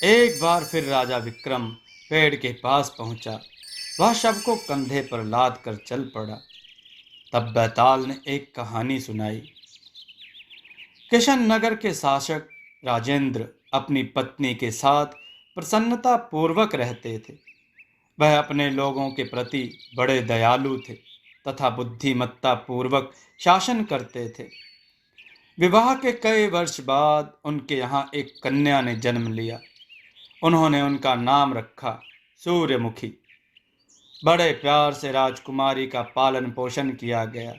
एक बार फिर राजा विक्रम पेड़ के पास पहुंचा। वह शव को कंधे पर लाद कर चल पड़ा। तब बैताल ने एक कहानी सुनाई। किशन नगर के शासक राजेंद्र अपनी पत्नी के साथ प्रसन्नता पूर्वक रहते थे। वह अपने लोगों के प्रति बड़े दयालु थे तथा बुद्धिमत्ता पूर्वक शासन करते थे। विवाह के कई वर्ष बाद उनके यहाँ एक कन्या ने जन्म लिया। उन्होंने उनका नाम रखा सूर्यमुखी। बड़े प्यार से राजकुमारी का पालन पोषण किया गया।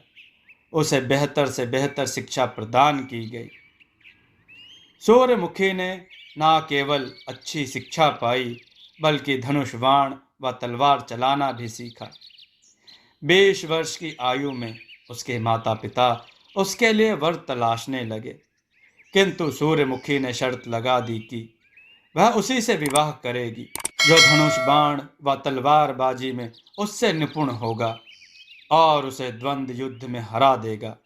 उसे बेहतर से बेहतर शिक्षा प्रदान की गई। सूर्यमुखी ने न केवल अच्छी शिक्षा पाई बल्कि धनुष बाण व तलवार चलाना भी सीखा। 20 वर्ष की आयु में उसके माता पिता उसके लिए वर तलाशने लगे, किंतु सूर्यमुखी ने शर्त लगा दी कि वह उसी से विवाह करेगी जो धनुष बाण व तलवारबाजी में उससे निपुण होगा और उसे द्वंद्व युद्ध में हरा देगा।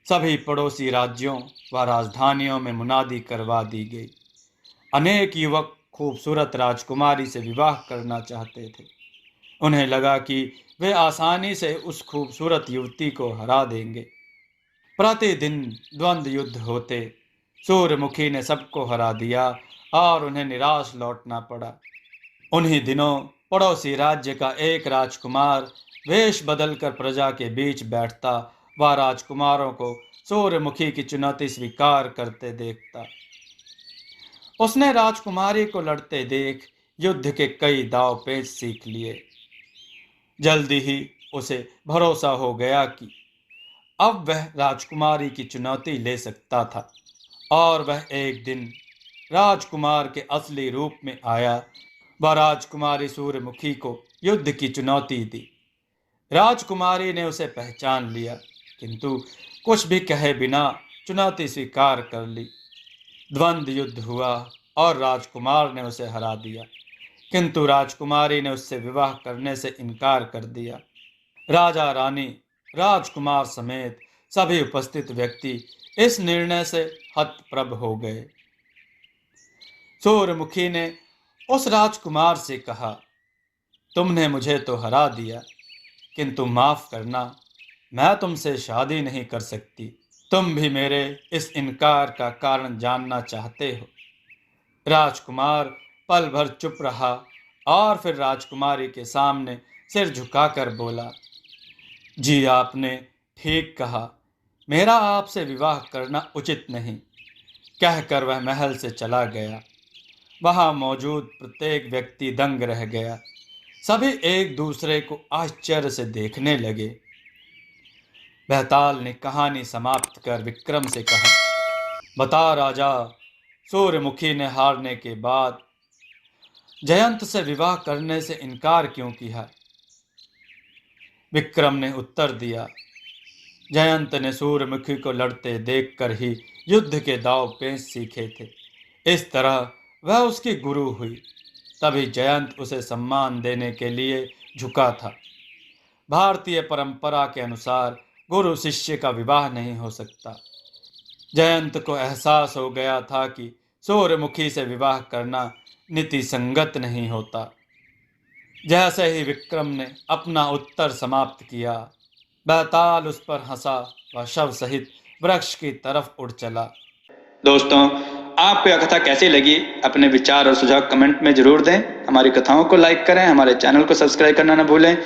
सभी पड़ोसी राज्यों व राजधानियों में मुनादी करवा दी गई। अनेक युवक खूबसूरत राजकुमारी से विवाह करना चाहते थे। उन्हें लगा कि वे आसानी से उस खूबसूरत युवती को हरा देंगे। प्रतिदिन द्वंद्व युद्ध होते। सूर्यमुखी ने सबको हरा दिया और उन्हें निराश लौटना पड़ा। उन्हीं दिनों पड़ोसी राज्य का एक राजकुमार वेश बदलकर प्रजा के बीच बैठता व राजकुमारों को सूर्यमुखी की चुनौती स्वीकार करते देखता। उसने राजकुमारी को लड़ते देख युद्ध के कई दांव पेच सीख लिए। जल्दी ही उसे भरोसा हो गया कि अब वह राजकुमारी की चुनौती ले सकता था और वह एक दिन राजकुमार के असली रूप में आया व राजकुमारी सूर्यमुखी को युद्ध की चुनौती दी। राजकुमारी ने उसे पहचान लिया, किंतु कुछ भी कहे बिना चुनौती स्वीकार कर ली। द्वंद्व युद्ध हुआ और राजकुमार ने उसे हरा दिया, किंतु राजकुमारी ने उससे विवाह करने से इनकार कर दिया। राजा रानी, राजकुमार समेत सभी उपस्थित व्यक्ति इस निर्णय से हतप्रभ हो गए। सूर्यमुखी ने उस राजकुमार से कहा, तुमने मुझे तो हरा दिया, किंतु माफ करना, मैं तुमसे शादी नहीं कर सकती। तुम भी मेरे इस इनकार का कारण जानना चाहते हो। राजकुमार पल भर चुप रहा और फिर राजकुमारी के सामने सिर झुकाकर बोला, जी आपने ठीक कहा, मेरा आपसे विवाह करना उचित नहीं। कहकर वह महल से चला गया। वहां मौजूद प्रत्येक व्यक्ति दंग रह गया। सभी एक दूसरे को आश्चर्य से देखने लगे। बैताल ने कहानी समाप्त कर विक्रम से कहा, बता राजा, सूर्यमुखी ने हारने के बाद जयंत से विवाह करने से इनकार क्यों किया? विक्रम ने उत्तर दिया, जयंत ने सूर्यमुखी को लड़ते देखकर ही युद्ध के दांव पेच सीखे थे। इस तरह वह उसकी गुरु हुई। तभी जयंत उसे सम्मान देने के लिए झुका था। भारतीय परंपरा के अनुसार गुरु शिष्य का विवाह नहीं हो सकता। जयंत को एहसास हो गया था कि सूर्यमुखी से विवाह करना नीति संगत नहीं होता। जैसे ही विक्रम ने अपना उत्तर समाप्त किया, बैताल उस पर हंसा व शव सहित वृक्ष की तरफ उड़ चला। दोस्तों, आपको यह कथा कैसी लगी? अपने विचार और सुझाव कमेंट में जरूर दें। हमारी कथाओं को लाइक करें, हमारे चैनल को सब्सक्राइब करना न भूलें।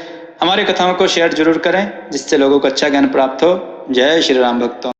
हमारी कथाओं को शेयर जरूर करें जिससे लोगों को अच्छा ज्ञान प्राप्त हो। जय श्री राम भक्तों।